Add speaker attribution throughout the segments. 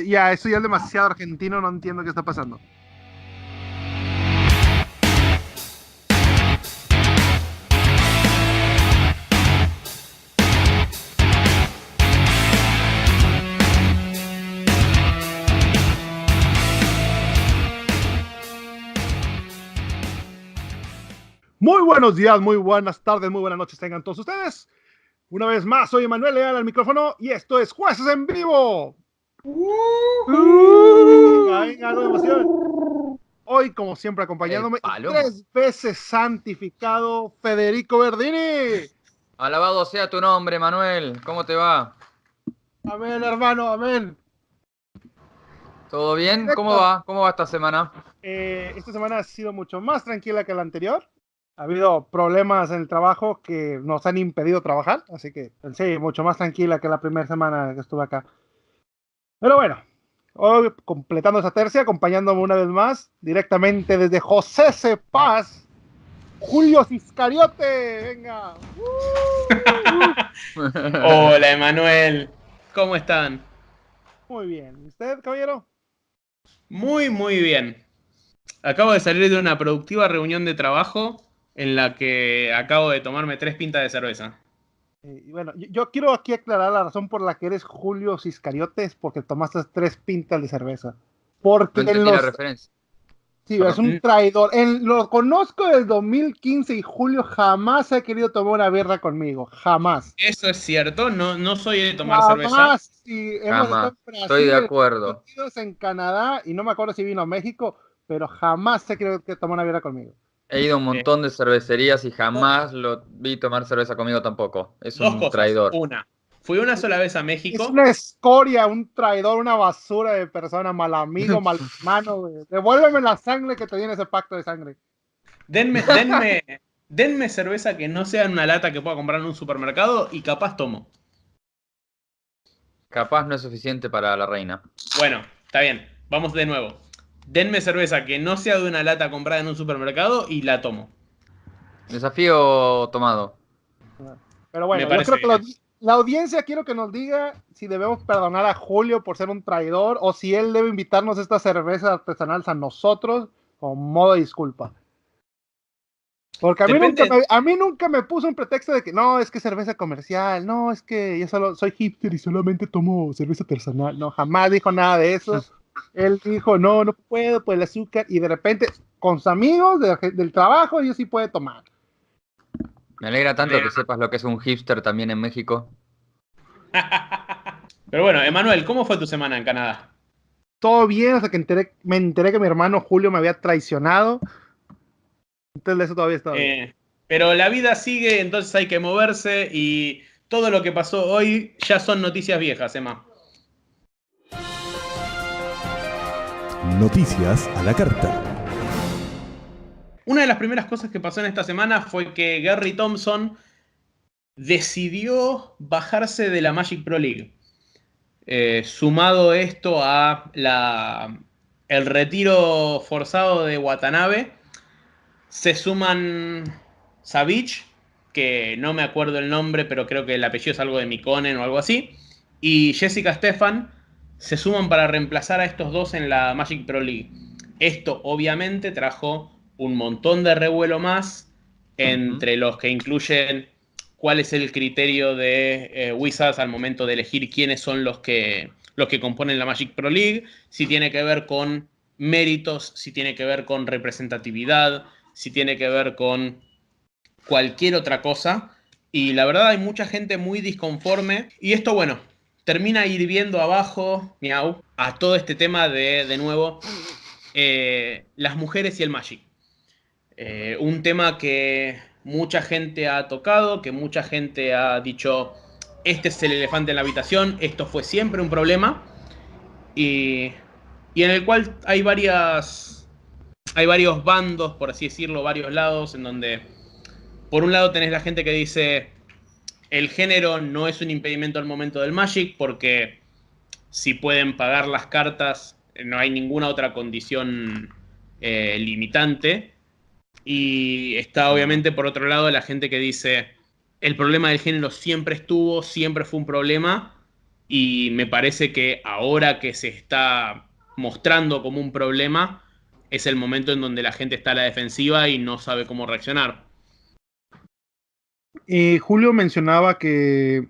Speaker 1: Ya, eso ya es demasiado argentino, no entiendo qué está pasando. Muy buenos días, muy buenas tardes, muy buenas noches tengan todos ustedes. Una vez más, soy Emanuel Leal al micrófono y esto es Jueces en Vivo. Venga, algo de emoción. Hoy, como siempre,
Speaker 2: El
Speaker 1: acompañándome
Speaker 2: palomo.
Speaker 1: 3 veces santificado Federico Verdini.
Speaker 2: Alabado sea tu nombre, Manuel. ¿Cómo te va?
Speaker 1: Amén, hermano, amén.
Speaker 2: ¿Todo bien? ¿Cómo
Speaker 1: Héctor,
Speaker 2: va? ¿Cómo va esta semana?
Speaker 1: esta semana ha sido mucho más tranquila que la anterior. Ha habido problemas en el trabajo que nos han impedido trabajar, así que sí, mucho más tranquila que la primera semana que estuve acá. Pero bueno, hoy completando esa tercia, acompañándome una vez más, directamente desde José C. Paz, Julio Iscariote, venga.
Speaker 3: Hola, Emanuel. ¿Cómo están?
Speaker 1: Muy bien. ¿Y usted, caballero?
Speaker 3: Muy bien. Acabo de salir de una productiva reunión de trabajo en la que acabo de tomarme 3 pintas de cerveza.
Speaker 1: Y bueno, yo quiero aquí aclarar la razón por la que eres Julio Iscariote, es porque tomaste 3 pintas de cerveza. Porque
Speaker 2: No
Speaker 1: en
Speaker 2: entendí la
Speaker 1: los...
Speaker 2: referencia.
Speaker 1: Sí, es
Speaker 2: Perdón.
Speaker 1: un traidor. Lo conozco del 2015 y Julio jamás ha querido tomar una birra conmigo. Jamás.
Speaker 3: Eso es cierto, no soy de tomar cerveza.
Speaker 1: Jamás. Sí, hemos
Speaker 2: Jamás.
Speaker 1: estado en
Speaker 2: Estoy de
Speaker 1: Brasil, en Estados
Speaker 2: acuerdo.
Speaker 1: Unidos, en Canadá, y no me acuerdo si vino a México, pero jamás se quiere que tomar una birra conmigo.
Speaker 2: He ido a un
Speaker 3: Eh,
Speaker 2: montón de cervecerías y
Speaker 3: do-
Speaker 2: jamás lo vi tomar cerveza conmigo tampoco. Es
Speaker 3: Dos
Speaker 2: un
Speaker 3: cosas.
Speaker 2: traidor.
Speaker 3: Una, fui una sola vez a
Speaker 1: Es
Speaker 3: México.
Speaker 1: una escoria, un traidor, una basura de persona, mal amigo, mal hermano, güey. Devuélveme la sangre que te di en ese pacto de sangre.
Speaker 3: Denme cerveza que no sea en una lata que pueda comprar en un supermercado y capaz tomo.
Speaker 2: Capaz no es suficiente para la reina.
Speaker 3: Bueno, está bien. Vamos de nuevo. Denme cerveza que no sea de una lata comprada en un supermercado y la tomo.
Speaker 2: Desafío tomado.
Speaker 1: Pero
Speaker 3: Me
Speaker 1: bueno, yo
Speaker 3: parece
Speaker 1: creo que
Speaker 3: bien.
Speaker 1: la audiencia quiero que nos diga si debemos perdonar a Julio por ser un traidor o si él debe invitarnos esta cerveza artesanal a nosotros como modo de disculpa. Porque
Speaker 3: Depende.
Speaker 1: a mí nunca me puso un pretexto de que no, es que cerveza comercial, no, es que yo solo soy hipster y solamente tomo cerveza artesanal. No, jamás dijo nada de eso. Él dijo, no, no puedo por el azúcar. Y de repente, con sus amigos del trabajo, ellos sí puede tomar.
Speaker 2: Me alegra tanto que sepas lo que es un hipster también en México.
Speaker 3: Pero bueno, Emanuel, ¿cómo fue tu semana en Canadá?
Speaker 1: Todo bien hasta que me enteré que mi hermano Julio me había traicionado. Entonces eso todavía está bien.
Speaker 3: Pero la vida sigue, entonces hay que moverse y todo lo que pasó hoy ya son noticias viejas, Emma.
Speaker 4: Noticias a la carta.
Speaker 3: Una de las primeras cosas que pasó en esta semana fue que Gary Thompson decidió bajarse de la Magic Pro League. Sumado esto a el retiro forzado de Watanabe, se suman Savage, que no me acuerdo el nombre, pero creo que el apellido es algo de Mikonen o algo así, y Jessica Stefan se suman para reemplazar a estos dos en la Magic Pro League. Esto obviamente trajo un montón de revuelo más,
Speaker 2: Ujú.
Speaker 3: entre los que incluyen cuál es el criterio de Wizards al momento de elegir quiénes son los que componen la Magic Pro League, si tiene que ver con méritos, si tiene que ver con representatividad, si tiene que ver con cualquier otra cosa. Y la verdad hay mucha gente muy disconforme. Y esto, bueno, termina hirviendo abajo, miau, a todo este tema de nuevo, las mujeres y el Magic. Un tema que mucha gente ha tocado, que mucha gente ha dicho, este es el elefante en la habitación, esto fue siempre un problema. Y, y en el cual hay varios bandos, por así decirlo, varios lados, en donde por un lado tenés la gente que dice el género no es un impedimento al momento del Magic porque si pueden pagar las cartas no hay ninguna otra condición limitante. Y está
Speaker 2: Mm.
Speaker 3: obviamente por otro lado la gente que dice el problema del género siempre estuvo, siempre fue un problema Y me parece que ahora que se está mostrando como un problema, es el momento en donde la gente está a la defensiva y no sabe cómo reaccionar.
Speaker 1: Julio mencionaba que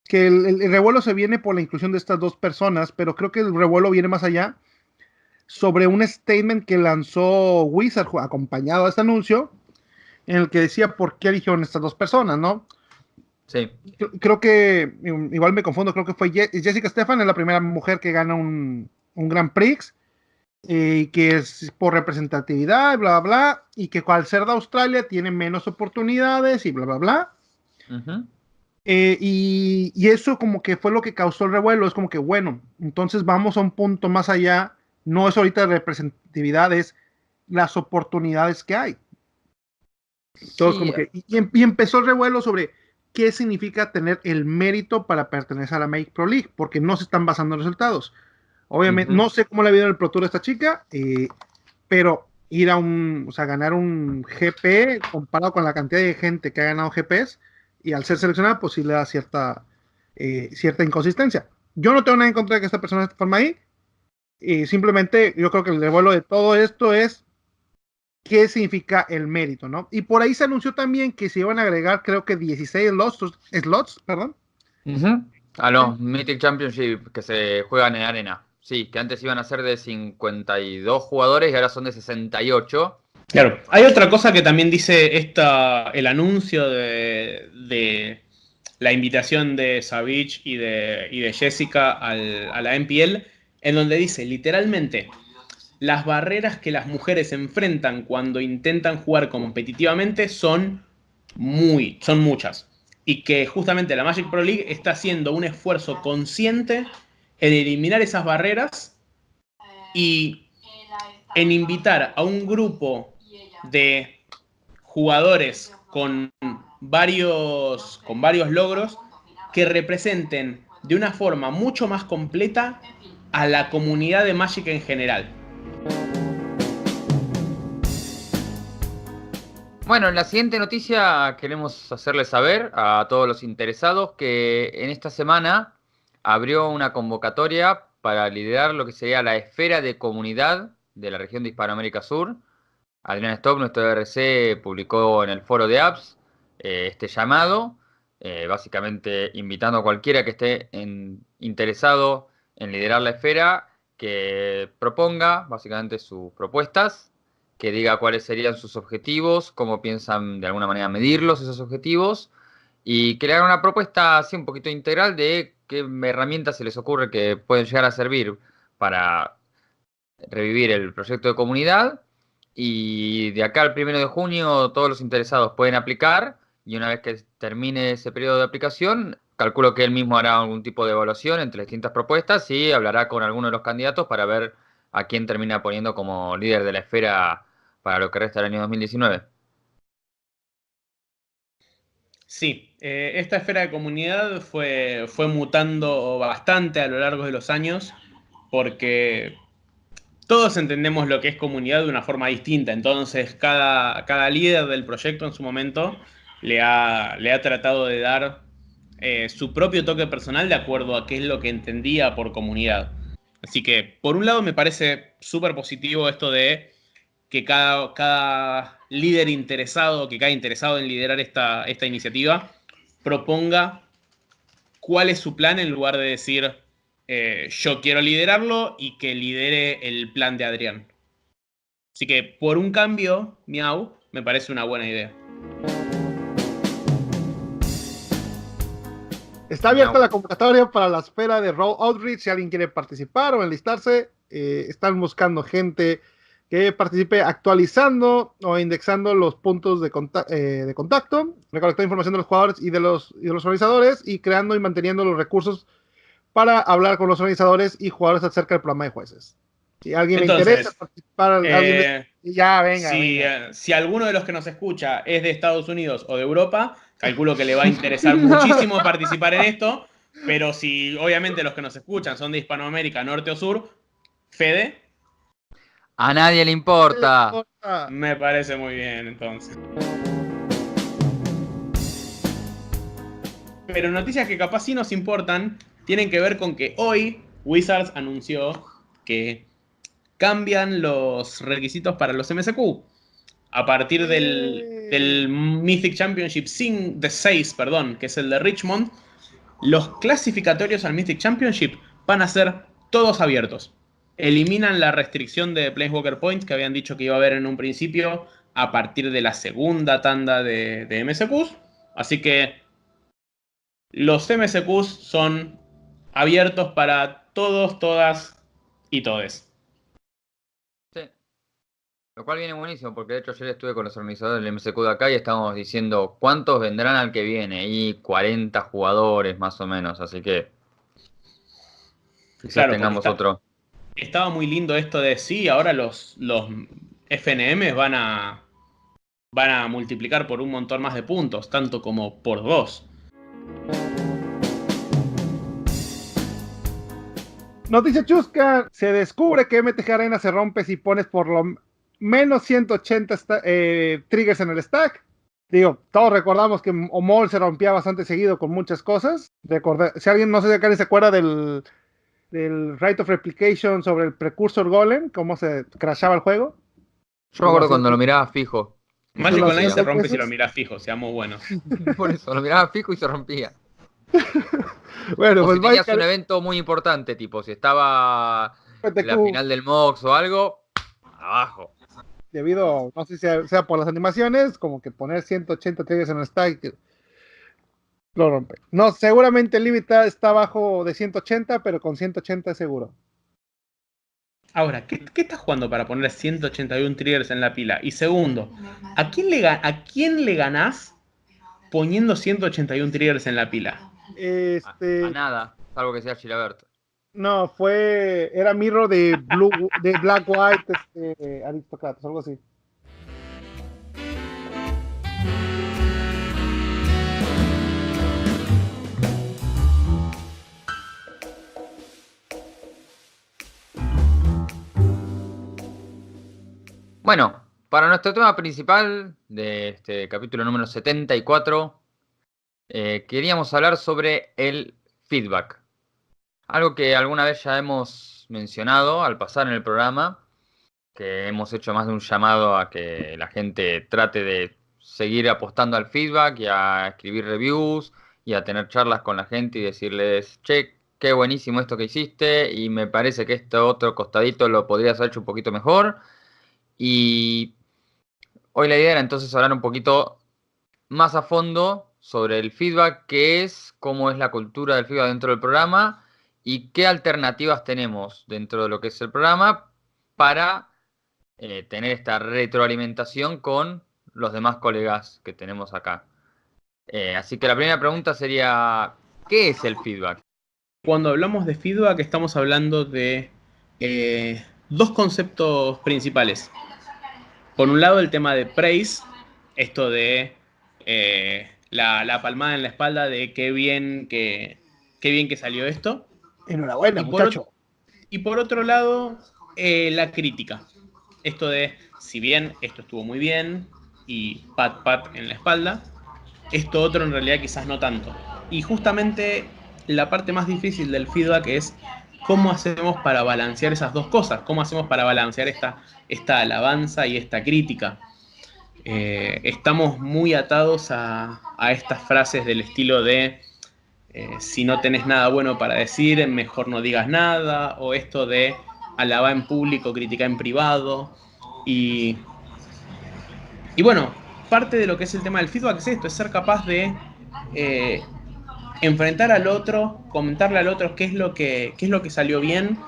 Speaker 1: el revuelo se viene por la inclusión de estas dos personas, pero creo que el revuelo viene más allá sobre un statement que lanzó Wizard acompañado a este anuncio, en el que decía por qué eligieron estas dos personas, ¿no?
Speaker 2: Sí.
Speaker 1: Creo que, igual me confundo, creo que fue Jessica Stefan, es la primera mujer que gana un Grand Prix, que es por representatividad, bla, bla, bla, y que al ser de Australia tiene menos oportunidades y bla, bla, bla.
Speaker 2: Uh-huh.
Speaker 1: Y eso como que fue lo que causó el revuelo, es como que, bueno, entonces vamos a un punto más allá, no es ahorita de representatividad, es las oportunidades que hay. Entonces,
Speaker 2: Sí.
Speaker 1: como que, y empezó el revuelo sobre qué significa tener el mérito para pertenecer a la Make Pro League, porque no se están basando en resultados. Obviamente, no sé cómo le ha ido el Pro Tour a esta chica, pero ir a o sea, ganar un GP comparado con la cantidad de gente que ha ganado GPs, y al ser seleccionada, pues sí le da cierta inconsistencia. Yo no tengo nada en contra de que esta persona esté forma ahí, y simplemente yo creo que el revuelo de todo esto es qué significa el mérito, ¿no? Y por ahí se anunció también que se iban a agregar, creo que 16 slots, perdón.
Speaker 2: Uh-huh. A los Mythic Championship que se juegan en arena. Sí, que antes iban a ser de 52 jugadores y ahora son de 68.
Speaker 3: Claro, hay otra cosa que también dice el anuncio de la invitación de Savage y de Jessica a la MPL, en donde dice literalmente las barreras que las mujeres enfrentan cuando intentan jugar competitivamente son muchas. Y que justamente la Magic Pro League está haciendo un esfuerzo consciente en eliminar esas barreras y en invitar a un grupo de jugadores con varios logros que representen de una forma mucho más completa a la comunidad de Magic en general.
Speaker 2: Bueno, en la siguiente noticia queremos hacerles saber a todos los interesados que en esta semana abrió una convocatoria para liderar lo que sería la esfera de comunidad de la región de Hispanoamérica Sur. Adrián Stock, nuestro RC, publicó en el foro de apps este llamado, básicamente invitando a cualquiera que esté interesado en liderar la esfera, que proponga básicamente sus propuestas, que diga cuáles serían sus objetivos, cómo piensan de alguna manera medirlos esos objetivos, y que le hagan una propuesta así un poquito integral de qué herramientas se les ocurre que pueden llegar a servir para revivir el proyecto de comunidad. Y de acá al 1 de junio todos los interesados pueden aplicar, y una vez que termine ese periodo de aplicación, calculo que él mismo hará algún tipo de evaluación entre las distintas propuestas y hablará con alguno de los candidatos para ver a quién termina poniendo como líder de la esfera para lo que resta del año 2019.
Speaker 3: Sí, esta esfera de comunidad fue mutando bastante a lo largo de los años porque todos entendemos lo que es comunidad de una forma distinta, entonces cada líder del proyecto en su momento le ha tratado de dar su propio toque personal de acuerdo a qué es lo que entendía por comunidad. Así que, por un lado, me parece súper positivo esto de que cada líder interesado, que cada interesado en liderar esta iniciativa, proponga cuál es su plan en lugar de decir yo quiero liderarlo y que lidere el plan de Adrián. Así que por un cambio, Miau, me parece una buena idea.
Speaker 1: Está abierta la convocatoria para la esfera de Raw Outreach. Si alguien quiere participar o enlistarse, están buscando gente que participe actualizando o indexando los puntos de contacto, recolectando información de los jugadores y de los organizadores, y creando y manteniendo los recursos para hablar con los organizadores y jugadores acerca del programa de jueces. Si a alguien le interesa participar, ya venga.
Speaker 3: Si alguno de los que nos escucha es de Estados Unidos o de Europa, calculo que le va a interesar muchísimo participar en esto, pero si obviamente los que nos escuchan son de Hispanoamérica, norte o sur, Fede.
Speaker 2: A nadie le importa.
Speaker 3: Me parece muy bien, entonces. Pero noticias que capaz sí nos importan tienen que ver con que hoy Wizards anunció que cambian los requisitos para los MSQ. A partir del Mythic Championship de 6, perdón, que es el de Richmond, los clasificatorios al Mythic Championship van a ser todos abiertos. Eliminan la restricción de Planeswalker Points que habían dicho que iba a haber en un principio a partir de la segunda tanda de MSQs. Así que los MSQs son abiertos para todos, todas y todes.
Speaker 2: Sí. Lo cual viene buenísimo, porque de hecho ayer estuve con los organizadores del MSQ de acá y estábamos diciendo cuántos vendrán al que viene. Y 40 jugadores más o menos, así que quizás
Speaker 3: Claro,
Speaker 2: tengamos otro.
Speaker 3: Estaba muy lindo esto de sí, ahora los FNMs van a multiplicar por un montón más de puntos, tanto como por 2.
Speaker 1: Noticia chusca, se descubre que MTG Arena se rompe si pones por lo menos 180 triggers en el stack. Digo, todos recordamos que Omol se rompía bastante seguido con muchas cosas. Si alguien, no sé si acá se acuerda del Rite of Replication sobre el Precursor Golem, cómo se crashaba el juego.
Speaker 2: Yo me acuerdo cuando lo miraba fijo.
Speaker 3: Magic Online se rompe
Speaker 1: veces.
Speaker 3: si lo miras fijo, seamos buenos.
Speaker 2: Por eso, lo miraba fijo y se rompía.
Speaker 1: Bueno,
Speaker 2: o
Speaker 1: pues
Speaker 2: si tenías un evento muy importante, tipo si estaba la final del MOX o algo, abajo.
Speaker 1: Debido, no sé si sea por las animaciones, como que poner 180 triggers en el stack lo rompe. No, seguramente el límite está abajo de 180, pero con 180 es seguro.
Speaker 3: Ahora, ¿qué estás jugando para poner 181 triggers en la pila? Y segundo, ¿a quién le ganás poniendo 181 triggers en la pila?
Speaker 2: A nada, salvo que sea Chilabert.
Speaker 1: No, era Mirror de Black White, Aristocratas, algo así.
Speaker 2: Bueno, para nuestro tema principal de este capítulo número 74, queríamos hablar sobre el feedback. Algo que alguna vez ya hemos mencionado al pasar en el programa, que hemos hecho más de un llamado a que la gente trate de seguir apostando al feedback y a escribir reviews y a tener charlas con la gente y decirles, che, qué buenísimo esto que hiciste y me parece que este otro costadito lo podrías haber hecho un poquito mejor. Y hoy la idea era entonces hablar un poquito más a fondo sobre el feedback, qué es, cómo es la cultura del feedback dentro del programa y qué alternativas tenemos dentro de lo que es el programa para tener esta retroalimentación con los demás colegas que tenemos acá. Así que la primera pregunta sería, ¿qué es el feedback?
Speaker 3: Cuando hablamos de feedback estamos hablando de dos conceptos principales. Por un lado el tema de praise, esto de la palmada en la espalda de qué bien que salió esto.
Speaker 1: Enhorabuena, muchacho.
Speaker 3: Y por otro lado, la crítica. Esto de, si bien esto estuvo muy bien, y pat en la espalda, esto otro en realidad quizás no tanto. Y justamente la parte más difícil del feedback es cómo hacemos para balancear esas dos cosas, cómo hacemos para balancear esta alabanza y esta crítica. Estamos muy atados a estas frases del estilo de si no tenés nada bueno para decir, mejor no digas nada, o esto de alabar en público, criticar en privado. Y bueno, parte de lo que es el tema del feedback es esto, es ser capaz de enfrentar al otro, comentarle al otro qué es lo que salió bien,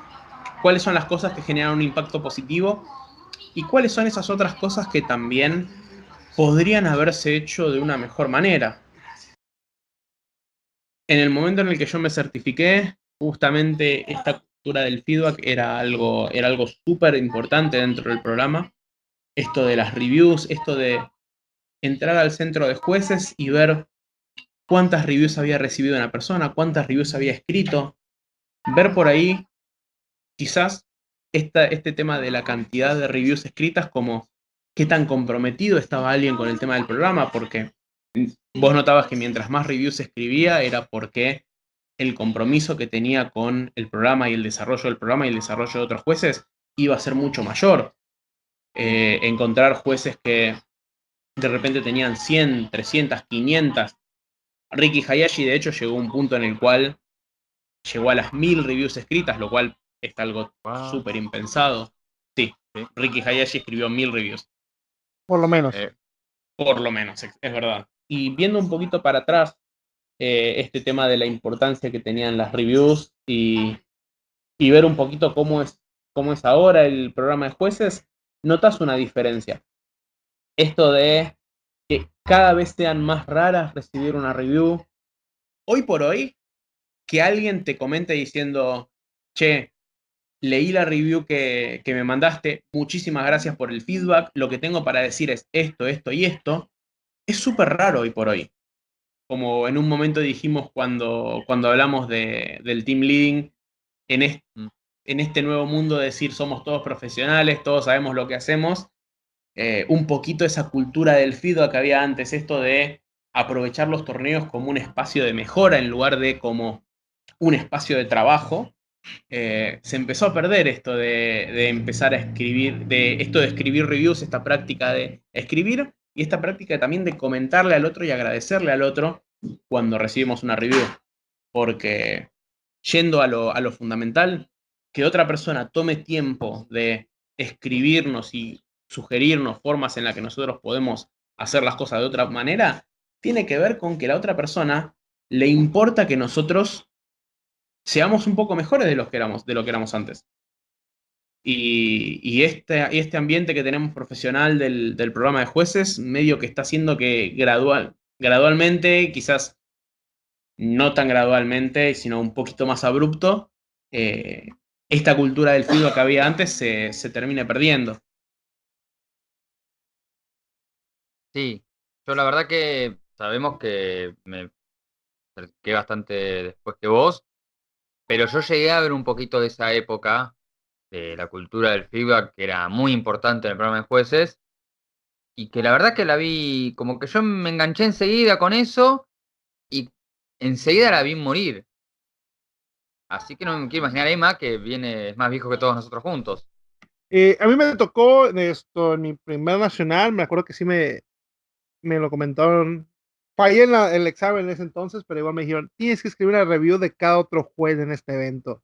Speaker 3: cuáles son las cosas que generan un impacto positivo y cuáles son esas otras cosas que también podrían haberse hecho de una mejor manera. En el momento en el que yo me certifiqué, justamente esta cultura del feedback era algo súper importante dentro del programa. Esto de las reviews, esto de entrar al centro de jueces y ver cuántas reviews había recibido una persona, cuántas reviews había escrito. Ver por ahí, quizás, este tema de la cantidad de reviews escritas como qué tan comprometido estaba alguien con el tema del programa, porque vos notabas que mientras más reviews escribía era porque el compromiso que tenía con el programa y el desarrollo del programa y el desarrollo de otros jueces iba a ser mucho mayor. Encontrar jueces que de repente tenían 100, 300, 500. Ricky Hayashi, de hecho, llegó a un punto en el cual llegó a las 1000 reviews escritas, lo cual es algo súper impensado. Sí, Ricky Hayashi escribió 1000 reviews.
Speaker 1: Por lo menos.
Speaker 3: Por lo menos, es verdad. Y viendo un poquito para atrás, este tema de la importancia que tenían las reviews y ver un poquito cómo es ahora el programa de jueces, notas una diferencia. Esto de que cada vez sean más raras recibir una review. Hoy por hoy, que alguien te comente diciendo, che, leí la review que me mandaste, muchísimas gracias por el feedback, lo que tengo para decir es esto, esto y esto, es súper raro hoy por hoy. Como en un momento dijimos cuando hablamos del team leading, en este nuevo mundo de decir somos todos profesionales, todos sabemos lo que hacemos, un poquito esa cultura del feedback que había antes, esto de aprovechar los torneos como un espacio de mejora en lugar de como un espacio de trabajo, se empezó a perder esto de empezar a escribir, de esto de escribir reviews, esta práctica de escribir y esta práctica también de comentarle al otro y agradecerle al otro cuando recibimos una review. Porque yendo a lo fundamental, que otra persona tome tiempo de escribirnos y sugerirnos formas en las que nosotros podemos hacer las cosas de otra manera, tiene que ver con que la otra persona le importa que nosotros seamos un poco mejores de lo que éramos antes. Y este ambiente que tenemos profesional del programa de jueces, medio que está haciendo que gradualmente, quizás no tan gradualmente, sino un poquito más abrupto, esta cultura del feedback que había antes se termine perdiendo.
Speaker 2: Sí, yo la verdad que sabemos que me acerqué bastante después que vos, pero yo llegué a ver un poquito de esa época de la cultura del feedback que era muy importante en el programa de jueces y que la verdad que la vi, como que yo me enganché enseguida con eso y enseguida la vi morir. Así que no me quiero imaginar a Emma, que es más viejo que todos nosotros juntos.
Speaker 1: A mí me tocó esto en mi primer nacional, me acuerdo que sí me lo comentaron. Fallé en el examen en ese entonces, pero igual me dijeron, tienes que escribir una review de cada otro juez en este evento.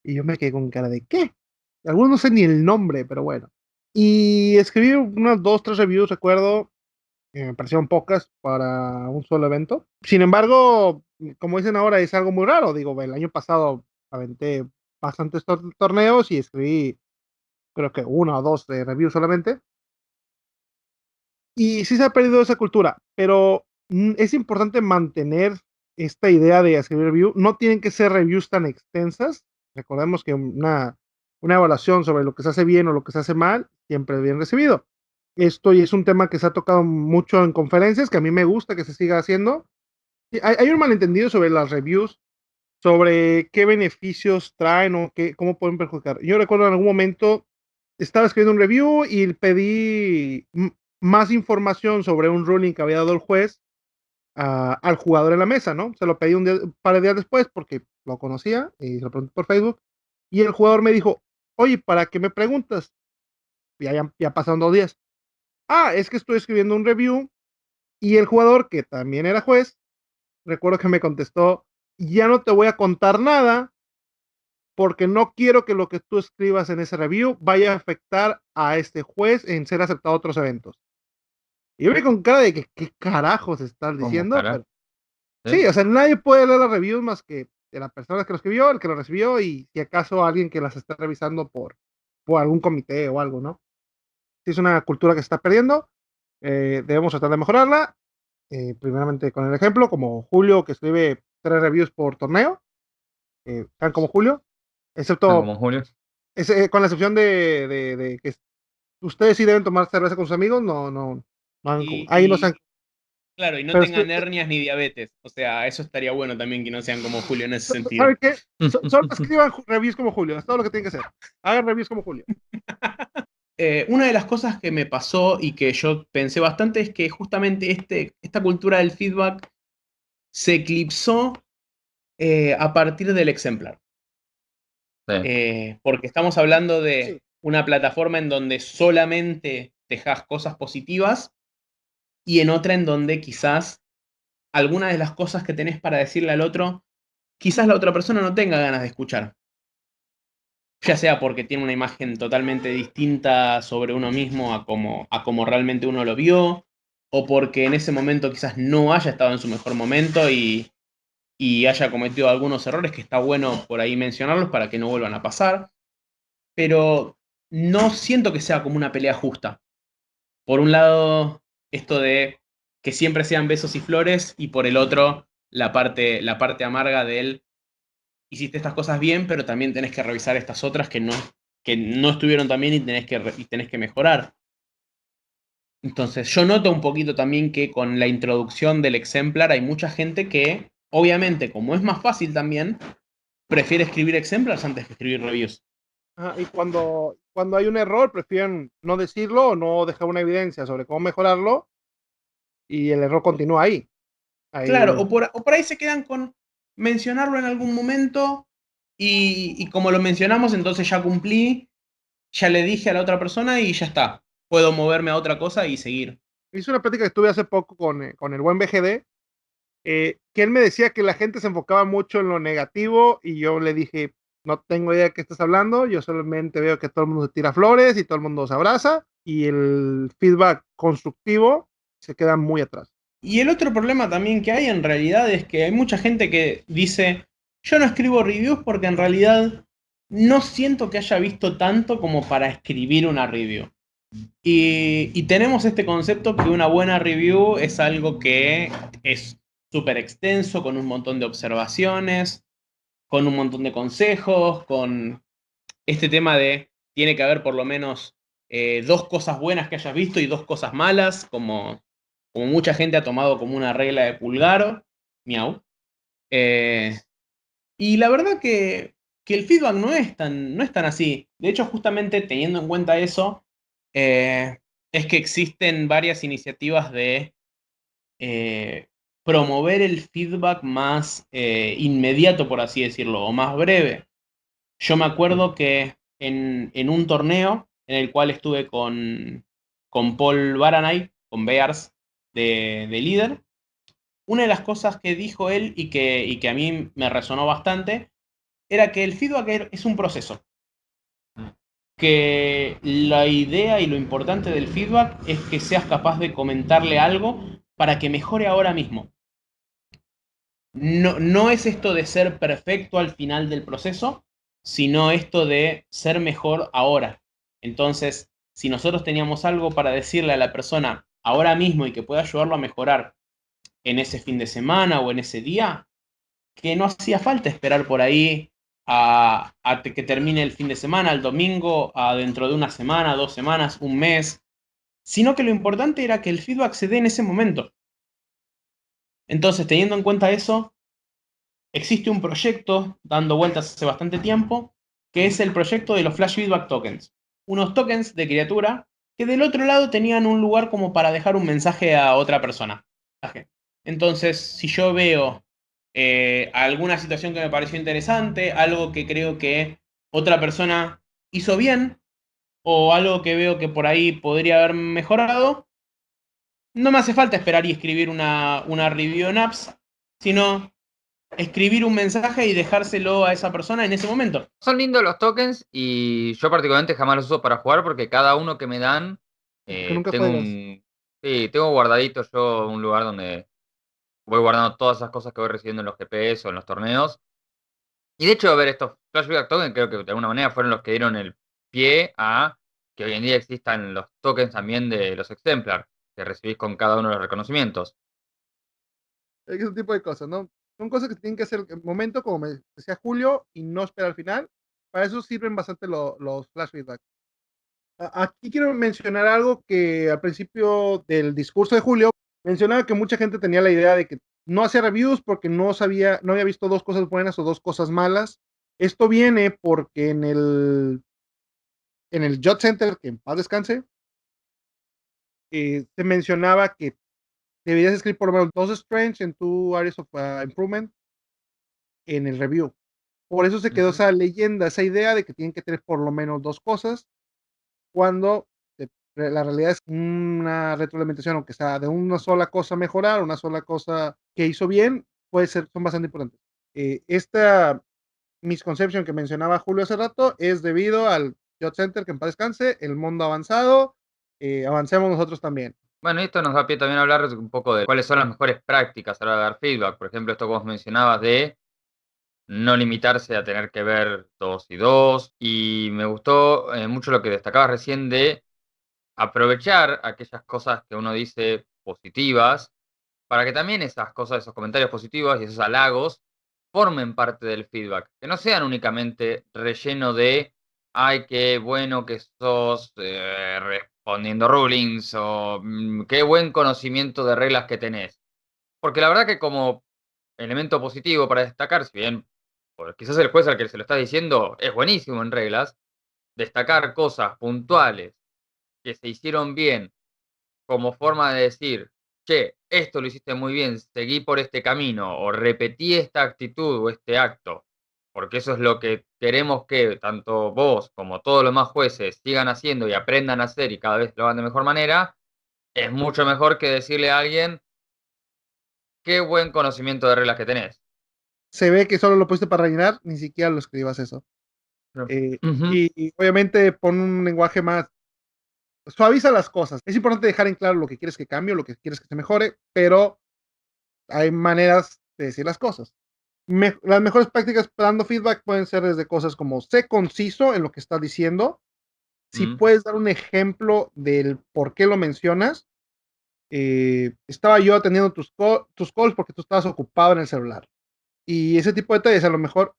Speaker 1: Y yo me quedé con cara de ¿qué? Algunos no sé ni el nombre, pero bueno. Y escribí unas 2, 3 reviews, recuerdo, me parecieron pocas para un solo evento. Sin embargo, como dicen ahora, es algo muy raro. Digo, el año pasado aventé bastantes torneos y escribí, creo que 1 o 2 de reviews solamente. Y sí se ha perdido esa cultura, pero es importante mantener esta idea de escribir review. No tienen que ser reviews tan extensas. Recordemos que una evaluación sobre lo que se hace bien o lo que se hace mal siempre es bien recibido. Esto y es un tema que se ha tocado mucho en conferencias, que a mí me gusta que se siga haciendo. Hay un malentendido sobre las reviews, sobre qué beneficios traen o cómo pueden perjudicar. Yo recuerdo en algún momento estaba escribiendo un review y pedí más información sobre un ruling que había dado el juez al jugador en la mesa, ¿no? Se lo pedí un par de días después porque lo conocía y se lo pregunté por Facebook. Y el jugador me dijo, oye, ¿para qué me preguntas? Ya pasaron 2 días. Es que estoy escribiendo un review y el jugador, que también era juez, recuerdo que me contestó, ya no te voy a contar nada porque no quiero que lo que tú escribas en ese review vaya a afectar a este juez en ser aceptado a otros eventos. Y yo me con cara de que qué carajos estás diciendo, pero sí, o sea, nadie puede leer las reviews más que de la persona que lo escribió, el que lo recibió y si acaso alguien que las está revisando por algún comité o algo, ¿no? Sí, es una cultura que se está perdiendo, debemos tratar de mejorarla, primeramente con el ejemplo, como Julio que escribe 3 reviews por torneo, sean como Julio, excepto
Speaker 2: Como Julio.
Speaker 1: con la excepción de que ustedes sí deben tomar cerveza con sus amigos, ahí no sean.
Speaker 3: Claro, y no
Speaker 1: Pero
Speaker 3: tengan hernias ni diabetes. O sea, eso estaría bueno también que no sean como Julio en ese sentido.
Speaker 1: ¿Saben qué? Solo escriban reviews como Julio, es todo lo que tienen que hacer. Hagan reviews como Julio.
Speaker 3: una de las cosas que me pasó y que yo pensé bastante es que justamente esta cultura del feedback se eclipsó a partir del Exemplar.
Speaker 2: Sí.
Speaker 3: Porque estamos hablando de
Speaker 1: Sí.
Speaker 3: una plataforma en donde solamente dejas cosas positivas y en otra en donde quizás algunas de las cosas que tenés para decirle al otro, quizás la otra persona no tenga ganas de escuchar. Ya sea porque tiene una imagen totalmente distinta sobre uno mismo a como realmente uno lo vio, o porque en ese momento quizás no haya estado en su mejor momento y haya cometido algunos errores que está bueno por ahí mencionarlos para que no vuelvan a pasar. Pero no siento que sea como una pelea justa. Por un lado, esto de que siempre sean besos y flores, y por el otro, la parte amarga del hiciste estas cosas bien, pero también tenés que revisar estas otras que no estuvieron tan bien y tenés que mejorar. Entonces, yo noto un poquito también que con la introducción del Exemplar hay mucha gente que, obviamente, como es más fácil también, prefiere escribir Exemplars antes que escribir reviews.
Speaker 1: Y cuando hay un error, prefieren no decirlo o no dejar una evidencia sobre cómo mejorarlo y el error continúa ahí.
Speaker 3: Claro,
Speaker 1: Ahí
Speaker 3: o por ahí se quedan con mencionarlo en algún momento y como lo mencionamos, entonces ya cumplí, ya le dije a la otra persona y ya está. Puedo moverme a otra cosa y seguir.
Speaker 1: hice una plática que tuve hace poco con el buen BGD, que él me decía que la gente se enfocaba mucho en lo negativo y yo le dije, no tengo idea de qué estás hablando, yo solamente veo que todo el mundo se tira flores y todo el mundo se abraza y el feedback constructivo se queda muy atrás.
Speaker 3: Y el otro problema también que hay en realidad es que hay mucha gente que dice, yo no escribo reviews porque en realidad no siento que haya visto tanto como para escribir una review. Y tenemos este concepto que una buena review es algo que es súper extenso, con un montón de observaciones, con un montón de consejos, con este tema de tiene que haber por lo menos dos cosas buenas que hayas visto y dos cosas malas, como mucha gente ha tomado como una regla de Pulgaro, miau. Eh, y la verdad que el feedback no es tan así. De hecho, justamente teniendo en cuenta eso, es que existen varias iniciativas de promover el feedback más inmediato, por así decirlo, o más breve. Yo me acuerdo que en un torneo en el cual estuve con Paul Baranay, con Bears de líder, una de las cosas que dijo él y que a mí me resonó bastante era que el feedback es un proceso. Que la idea y lo importante del feedback es que seas capaz de comentarle algo para que mejore ahora mismo. No es esto de ser perfecto al final del proceso, sino esto de ser mejor ahora. Entonces, si nosotros teníamos algo para decirle a la persona ahora mismo y que pueda ayudarlo a mejorar en ese fin de semana o en ese día, que no hacía falta esperar por ahí a que termine el fin de semana, el domingo, a dentro de una semana, 2 semanas, un mes, sino que lo importante era que el feedback se dé en ese momento. Entonces, teniendo en cuenta eso, existe un proyecto dando vueltas hace bastante tiempo, que es el proyecto de los Flash Feedback Tokens. Unos tokens de criatura que del otro lado tenían un lugar como para dejar un mensaje a otra persona. Entonces, si yo veo alguna situación que me pareció interesante, algo que creo que otra persona hizo bien, o algo que veo que por ahí podría haber mejorado, no me hace falta esperar y escribir una review en apps, sino escribir un mensaje y dejárselo a esa persona en ese momento.
Speaker 2: Son lindos los tokens y yo particularmente jamás los uso para jugar porque cada uno que me dan,
Speaker 1: Porque nunca
Speaker 2: tengo
Speaker 1: juegas.
Speaker 2: un... Sí, tengo guardadito yo un lugar donde voy guardando todas esas cosas que voy recibiendo en los GPS o en los torneos. Y de hecho, a ver, estos Flashback Tokens creo que de alguna manera fueron los que dieron el pie a que hoy en día existan los tokens también de los Exemplar, que recibís con cada uno de los reconocimientos.
Speaker 1: Ese tipo de cosas, ¿no? Son cosas que tienen que hacer el momento, como me decía Julio, y no esperar al final. Para eso sirven bastante los flash feedback. Aquí quiero mencionar algo que al principio del discurso de Julio mencionaba que mucha gente tenía la idea de que no hacía reviews porque no había visto dos cosas buenas o dos cosas malas. Esto viene porque en el Jot Center, que en paz descanse, se mencionaba que deberías escribir por lo menos 2 strengths en tu Areas of Improvement en el review. Por eso se quedó esa leyenda, esa idea de que tienen que tener por lo menos 2 cosas, cuando la realidad es una retroalimentación, aunque sea de una sola cosa mejorar, una sola cosa que hizo bien, son bastante importantes. Esta misconception que mencionaba Julio hace rato es debido al Jot Center, que en paz descanse, el mundo avanzado, avancemos nosotros también.
Speaker 2: Bueno, esto nos da pie también a hablar un poco de cuáles son las mejores prácticas a la hora de dar feedback. Por ejemplo, esto que vos mencionabas de no limitarse a tener que ver 2 y 2. Y me gustó mucho lo que destacabas recién de aprovechar aquellas cosas que uno dice positivas, para que también esas cosas, esos comentarios positivos y esos halagos formen parte del feedback, que no sean únicamente relleno de, ay, qué bueno que sos respondiendo rulings o qué buen conocimiento de reglas que tenés. Porque la verdad que como elemento positivo para destacar, si bien quizás el juez al que se lo está diciendo es buenísimo en reglas, destacar cosas puntuales que se hicieron bien como forma de decir, che, esto lo hiciste muy bien, seguí por este camino, o repetí esta actitud o este acto, porque eso es lo que queremos que tanto vos como todos los demás jueces sigan haciendo y aprendan a hacer y cada vez lo hagan de mejor manera, es mucho mejor que decirle a alguien, qué buen conocimiento de reglas que tenés.
Speaker 1: Se ve que solo lo pusiste para rellenar, ni siquiera lo escribas eso.
Speaker 2: Ujú.
Speaker 1: Y obviamente pon un lenguaje más, suaviza las cosas. Es importante dejar en claro lo que quieres que cambie, lo que quieres que se mejore, pero hay maneras de decir las cosas. Las mejores prácticas dando feedback pueden ser desde cosas como sé conciso en lo que estás diciendo. Si puedes dar un ejemplo del por qué lo mencionas. Estaba yo atendiendo tus calls porque tú estabas ocupado en el celular. Y ese tipo de detalles, a lo mejor,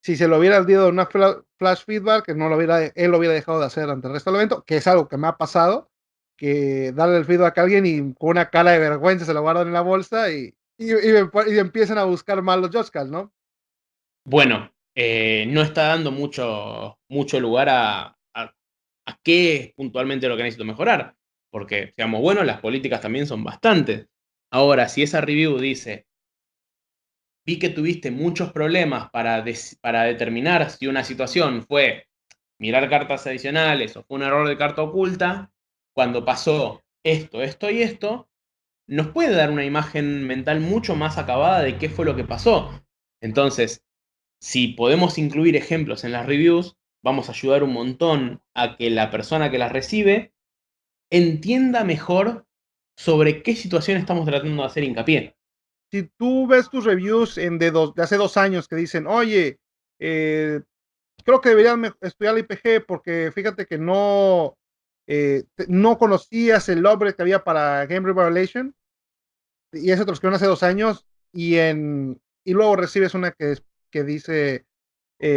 Speaker 1: si se lo hubieras dado una flash feedback, que no lo hubiera, él lo hubiera dejado de hacer ante el resto del evento, que es algo que me ha pasado, que darle el feedback a alguien y con una cara de vergüenza se lo guardan en la bolsa y empiezan a buscar mal los Joscals, ¿no?
Speaker 3: Bueno, no está dando mucho lugar a qué es puntualmente lo que necesito mejorar. Porque, seamos buenos, las políticas también son bastantes. Ahora, si esa review dice, vi que tuviste muchos problemas para determinar si una situación fue mirar cartas adicionales o fue un error de carta oculta, cuando pasó esto, esto y esto, nos puede dar una imagen mental mucho más acabada de qué fue lo que pasó. Entonces, si podemos incluir ejemplos en las reviews, vamos a ayudar un montón a que la persona que las recibe entienda mejor sobre qué situación estamos tratando de hacer hincapié.
Speaker 1: Si tú ves tus reviews de hace 2 años que dicen, oye, creo que deberían estudiar la IPG porque fíjate que no conocías el logro que había para Game Revelation, y eso te lo escribieron hace 2 años, y luego recibes una que dice,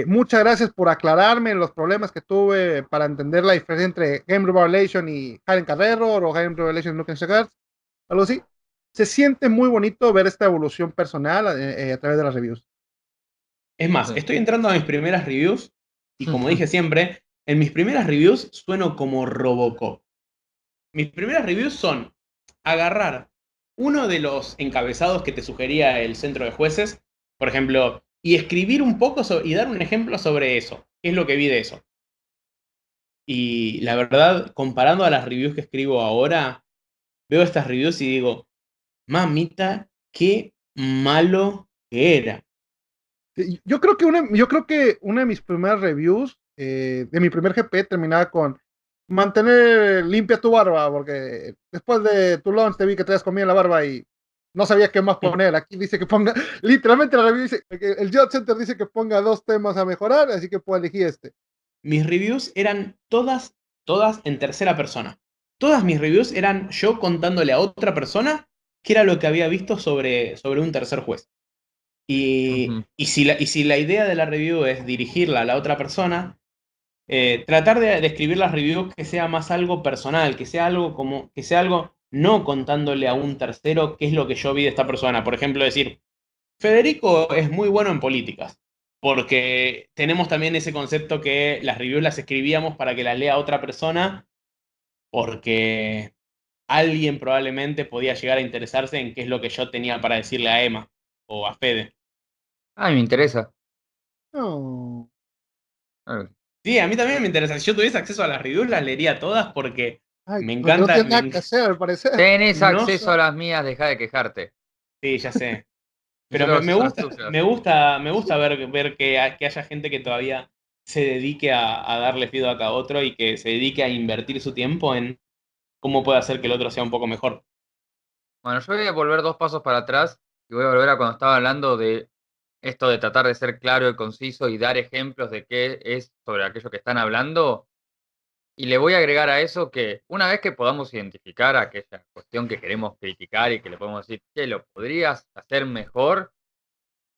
Speaker 1: muchas gracias por aclararme los problemas que tuve para entender la diferencia entre Game Revelation y Hidden Carrero o Game Revelation y Nukem Cigars, algo así. Se siente muy bonito ver esta evolución personal a través de las reviews.
Speaker 3: Es más,
Speaker 2: Sí.
Speaker 3: estoy entrando a mis primeras reviews y como dije siempre, en mis primeras reviews sueno como Robocop. Mis primeras reviews son agarrar uno de los encabezados que te sugería el centro de jueces, por ejemplo, y escribir un poco y dar un ejemplo sobre eso. ¿Qué es lo que vi de eso? Y la verdad, comparando a las reviews que escribo ahora, veo estas reviews y digo, mamita, qué malo que era.
Speaker 1: Yo creo que una de mis primeras reviews de mi primer GP terminaba con mantener limpia tu barba, porque después de tu launch te vi que traías comida en la barba y no sabía qué más poner. Aquí dice que ponga, literalmente la review dice, el Jot Center dice que ponga 2 temas a mejorar, así que puedo elegir este.
Speaker 3: Mis reviews eran todas en tercera persona. Todas mis reviews eran yo contándole a otra persona qué era lo que había visto sobre un tercer juez. Y si la idea de la review es dirigirla a la otra persona, tratar de escribir las reviews que sea más algo personal, que sea algo no contándole a un tercero qué es lo que yo vi de esta persona. Por ejemplo, decir, Federico es muy bueno en políticas. Porque tenemos también ese concepto que las reviews las escribíamos para que las lea otra persona, porque alguien probablemente podía llegar a interesarse en qué es lo que yo tenía para decirle a Emma o a Fede.
Speaker 2: Ay, me interesa.
Speaker 1: No.
Speaker 2: Ah,
Speaker 3: Sí, a mí también me interesa. Si yo tuviese acceso a las reviews, las leería todas porque
Speaker 1: Ay,
Speaker 3: me
Speaker 1: porque no
Speaker 3: encanta.
Speaker 1: tienes nada que hacer, al parecer.
Speaker 2: Tenés
Speaker 3: No
Speaker 2: acceso a
Speaker 3: so-
Speaker 2: las mías, deja de quejarte.
Speaker 3: Sí, ya sé.
Speaker 2: Y
Speaker 3: Pero
Speaker 2: yo tengo
Speaker 3: me
Speaker 2: acceso a las
Speaker 3: gusta,
Speaker 2: tuyas.
Speaker 3: me gusta ver que haya gente que todavía se dedique a darle feedback a otro y que se dedique a invertir su tiempo en cómo puede hacer que el otro sea un poco mejor.
Speaker 2: Bueno, yo voy a volver 2 pasos para atrás y voy a volver a cuando estaba hablando de esto de tratar de ser claro y conciso y dar ejemplos de qué es sobre aquello que están hablando. Y le voy a agregar a eso que una vez que podamos identificar aquella cuestión que queremos criticar y que le podemos decir que lo podrías hacer mejor,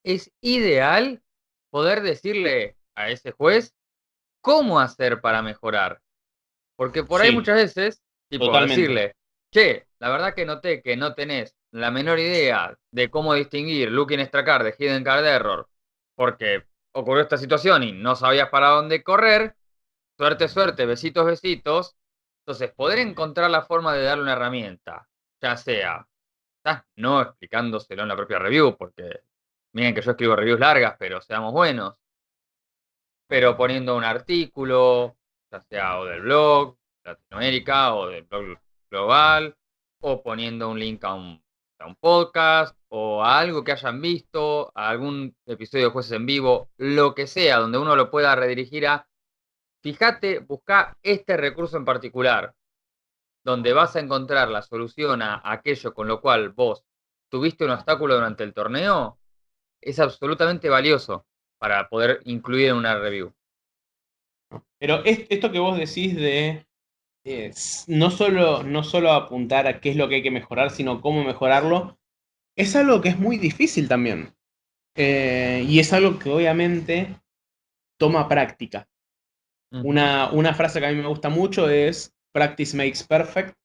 Speaker 2: es ideal poder decirle a ese juez cómo hacer para mejorar. Porque por ahí
Speaker 3: Sí,
Speaker 2: muchas veces, tipo,
Speaker 3: totalmente.
Speaker 2: decirle, che, la verdad que noté que no tenés la menor idea de cómo distinguir looking extra card de hidden card error, porque ocurrió esta situación y no sabías para dónde correr. Suerte, suerte, besitos, besitos. Entonces, poder encontrar la forma de darle una herramienta, ya sea, quizás no explicándoselo en la propia review, porque miren que yo escribo reviews largas, pero seamos buenos, pero poniendo un artículo, ya sea o del blog Latinoamérica o del blog global, o poniendo un link a un podcast o a algo que hayan visto, a algún episodio de Jueces en Vivo, lo que sea, donde uno lo pueda redirigir a, fíjate, busca este recurso en particular, donde vas a encontrar la solución a aquello con lo cual vos tuviste un obstáculo durante el torneo, es absolutamente valioso para poder incluir en una review.
Speaker 3: Pero esto que vos decís de no solo apuntar a qué es lo que hay que mejorar, sino cómo mejorarlo, es algo que es muy difícil también. Y es algo que obviamente toma práctica.
Speaker 2: Ujú.
Speaker 3: Una frase que a mí me gusta mucho es practice makes perfect,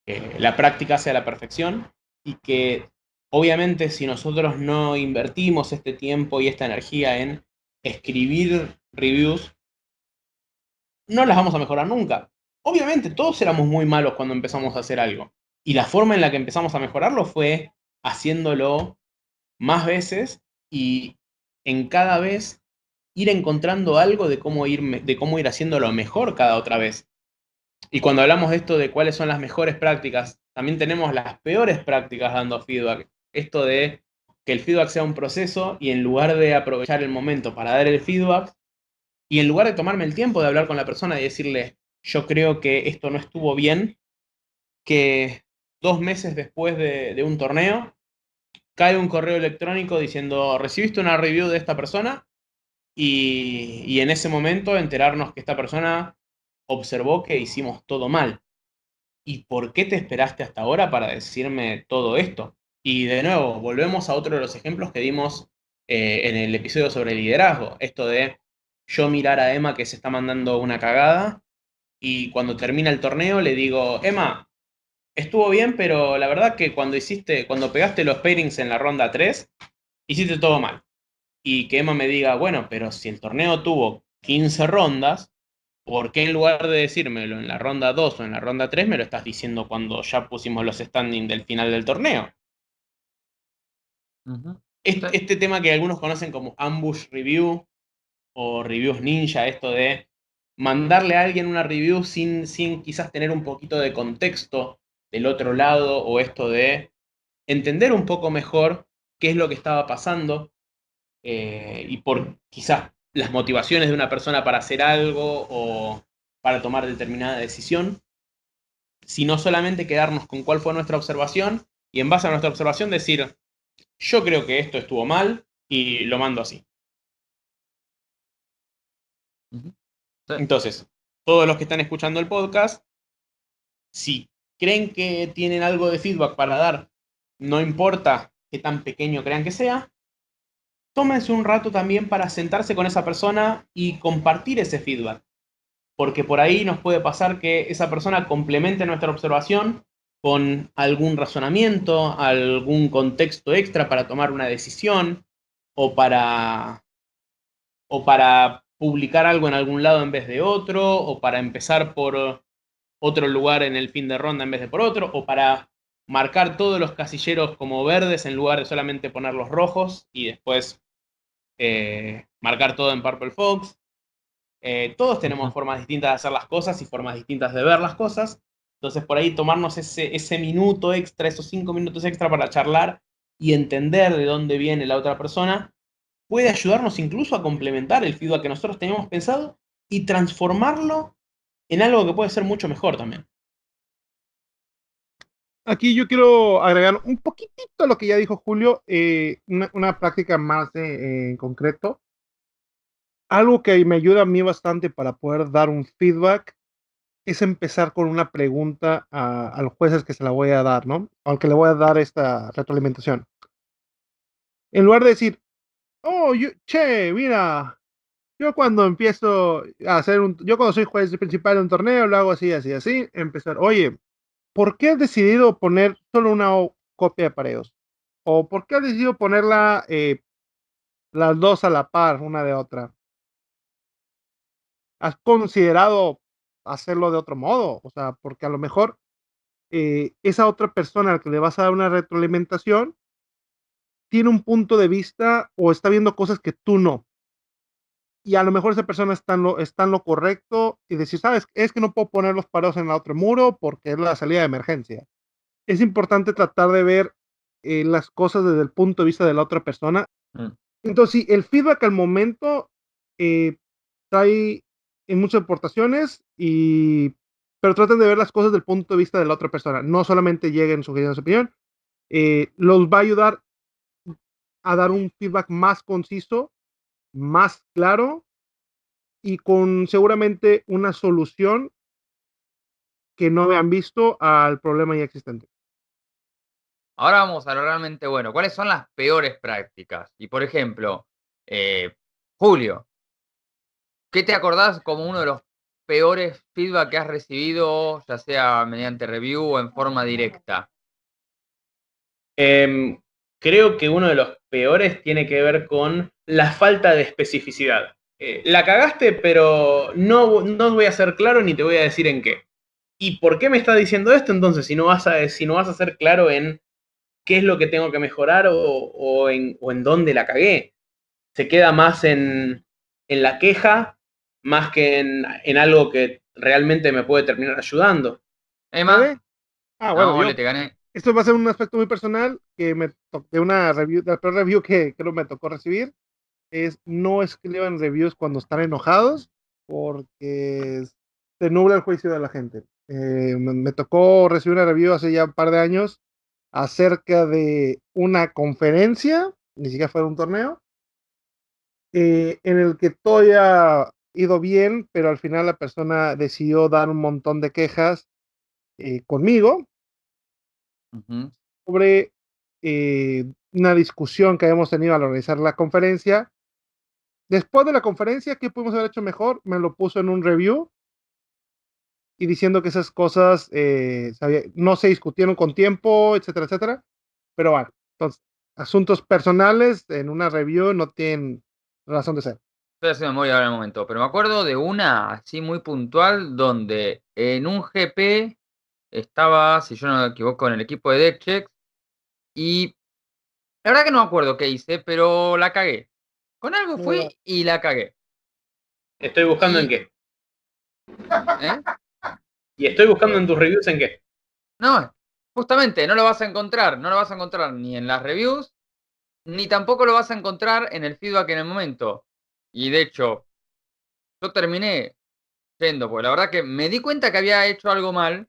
Speaker 3: que la práctica hace a la perfección y que obviamente si nosotros no invertimos este tiempo y esta energía en escribir reviews, no las vamos a mejorar nunca. Obviamente todos éramos muy malos cuando empezamos a hacer algo y la forma en la que empezamos a mejorarlo fue haciéndolo más veces y en cada vez ir encontrando algo de cómo ir haciéndolo mejor cada otra vez. Y cuando hablamos de esto de cuáles son las mejores prácticas, también tenemos las peores prácticas dando feedback. Esto de que el feedback sea un proceso y en lugar de aprovechar el momento para dar el feedback, y en lugar de tomarme el tiempo de hablar con la persona y decirle, yo creo que esto no estuvo bien, que 2 meses después de un torneo, cae un correo electrónico diciendo, recibiste una review de esta persona, y en ese momento enterarnos que esta persona observó que hicimos todo mal. ¿Y por qué te esperaste hasta ahora para decirme todo esto? Y de nuevo, volvemos a otro de los ejemplos que dimos en el episodio sobre liderazgo. Esto de yo mirar a Emma que se está mandando una cagada y cuando termina el torneo le digo, Emma, estuvo bien, pero la verdad que cuando pegaste los pairings en la ronda 3 hiciste todo mal. Y que Emma me diga, bueno, pero si el torneo tuvo 15 rondas, ¿por qué en lugar de decírmelo en la ronda 2 o en la ronda 3 me lo estás diciendo cuando ya pusimos los standings del final del torneo?
Speaker 2: Ujú. Sí.
Speaker 3: Este tema que algunos conocen como ambush review o reviews ninja, esto de mandarle a alguien una review sin quizás tener un poquito de contexto del otro lado, o esto de entender un poco mejor qué es lo que estaba pasando y por quizás las motivaciones de una persona para hacer algo o para tomar determinada decisión, sino solamente quedarnos con cuál fue nuestra observación y en base a nuestra observación decir, yo creo que esto estuvo mal y lo mando así.
Speaker 2: Ujú. Sí.
Speaker 3: Entonces, todos los que están escuchando el podcast, si creen que tienen algo de feedback para dar, no importa qué tan pequeño crean que sea, tómense un rato también para sentarse con esa persona y compartir ese feedback. Porque por ahí nos puede pasar que esa persona complemente nuestra observación con algún razonamiento, algún contexto extra para tomar una decisión o para o para publicar algo en algún lado en vez de otro, o para empezar por otro lugar en el fin de ronda en vez de por otro, o para marcar todos los casilleros como verdes en lugar de solamente ponerlos rojos y después marcar todo en Purple Fox. Todos tenemos formas distintas de hacer las cosas y formas distintas de ver las cosas. Entonces, por ahí tomarnos ese minuto extra, esos 5 minutos extra para charlar y entender de dónde viene la otra persona, puede ayudarnos incluso a complementar el feedback que nosotros teníamos pensado y transformarlo en algo que puede ser mucho mejor también.
Speaker 1: Aquí yo quiero agregar un poquitito a lo que ya dijo Julio, una práctica más en concreto. Algo que me ayuda a mí bastante para poder dar un feedback es empezar con una pregunta a los jueces que se la voy a dar, ¿no? Aunque le voy a dar esta retroalimentación. En lugar de decir, oh, che, mira, yo cuando empiezo a hacer yo cuando soy juez principal de un torneo, lo hago así, así, así, empezar, oye, ¿por qué has decidido poner solo una copia de pareos? ¿O por qué has decidido ponerla las dos a la par, una de otra? ¿Has considerado hacerlo de otro modo? O sea, porque a lo mejor esa otra persona a la que le vas a dar una retroalimentación tiene un punto de vista o está viendo cosas que tú no. Y a lo mejor esa persona está en lo correcto y decir, sabes, es que no puedo poner los pareos en el otro muro porque es la salida de emergencia. Es importante tratar de ver las cosas desde el punto de vista de la otra persona. Entonces, sí, el feedback al momento trae en muchas aportaciones, pero traten de ver las cosas desde el punto de vista de la otra persona. No solamente lleguen sugiriendo su opinión. Los va a ayudar a dar un feedback más conciso, más claro y con seguramente una solución que no habían visto al problema ya existente.
Speaker 2: Ahora vamos a lo realmente bueno. ¿Cuáles son las peores prácticas? Y por ejemplo, Julio, ¿qué te acordás como uno de los peores feedback que has recibido, ya sea mediante review o en forma directa?
Speaker 3: Creo que uno de los peores tiene que ver con la falta de especificidad. La cagaste, pero no voy a ser claro ni te voy a decir en qué. ¿Y por qué me estás diciendo esto entonces si no vas a ser claro en qué es lo que tengo que mejorar o en dónde la cagué? Se queda más en la queja más que en algo que realmente me puede terminar ayudando.
Speaker 2: Emma,
Speaker 1: Bueno,
Speaker 2: no, te gané.
Speaker 1: esto va a ser un aspecto muy personal que de una review, de la peor review que creo me tocó recibir, es no escriban reviews cuando están enojados porque se nubla el juicio de la gente. Me tocó recibir una review hace ya un par de años acerca de una conferencia, ni siquiera fue de un torneo, en el que todo había ido bien, pero al final la persona decidió dar un montón de quejas conmigo sobre una discusión que habíamos tenido al organizar la conferencia. Después de la conferencia, ¿qué pudimos haber hecho mejor? Me lo puso en un review y diciendo que esas cosas no se discutieron con tiempo, etcétera, etcétera. Pero bueno, entonces, asuntos personales en una review no tienen razón de ser.
Speaker 2: Estoy haciendo memoria ahora en el momento, pero me acuerdo de una así muy puntual donde en un GP estaba, si yo no me equivoco, en el equipo de DeckChecks y la verdad que no me acuerdo qué hice, pero la cagué. Con algo fui y la cagué.
Speaker 3: Estoy buscando en qué.
Speaker 2: ¿Eh?
Speaker 3: Y estoy buscando en tus reviews en qué.
Speaker 2: No, justamente no lo vas a encontrar. No lo vas a encontrar ni en las reviews, ni tampoco lo vas a encontrar en el feedback en el momento. Y de hecho, yo terminé yendo, porque la verdad que me di cuenta que había hecho algo mal,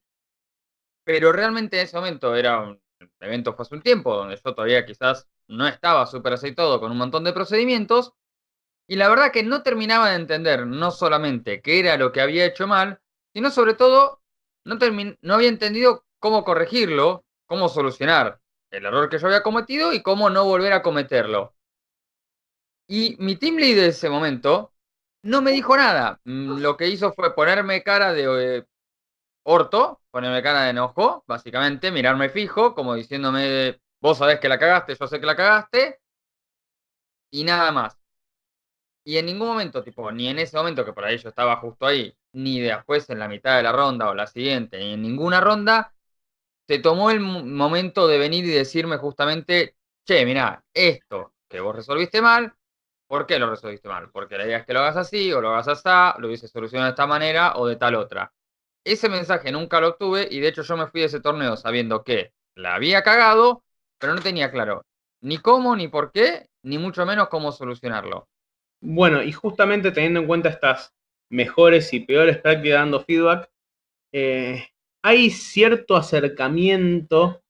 Speaker 2: pero realmente en ese momento era un evento fue hace un tiempo, donde yo todavía quizás no estaba súper aceitado con un montón de procedimientos, y la verdad que no terminaba de entender no solamente qué era lo que había hecho mal, sino sobre todo no había entendido cómo corregirlo, cómo solucionar el error que yo había cometido y cómo no volver a cometerlo. Y mi team lead de ese momento no me dijo nada. Lo que hizo fue ponerme cara de orto, ponerme cara de enojo, básicamente, mirarme fijo, como diciéndome, vos sabés que la cagaste, yo sé que la cagaste, y nada más. Y en ningún momento, tipo, ni en ese momento que por ahí yo estaba justo ahí, ni después en la mitad de la ronda o la siguiente, ni en ninguna ronda, se tomó el momento de venir y decirme justamente, che, mirá, esto que vos resolviste mal, ¿por qué lo resolviste mal? Porque la idea es que lo hagas así, o lo hagas así, lo hubiese solucionado de esta manera o de tal otra. Ese mensaje nunca lo obtuve y de hecho yo me fui de ese torneo sabiendo que la había cagado, pero no tenía claro ni cómo, ni por qué, ni mucho menos cómo solucionarlo.
Speaker 3: Bueno, y justamente teniendo en cuenta estas mejores y peores prácticas dando feedback, hay cierto acercamiento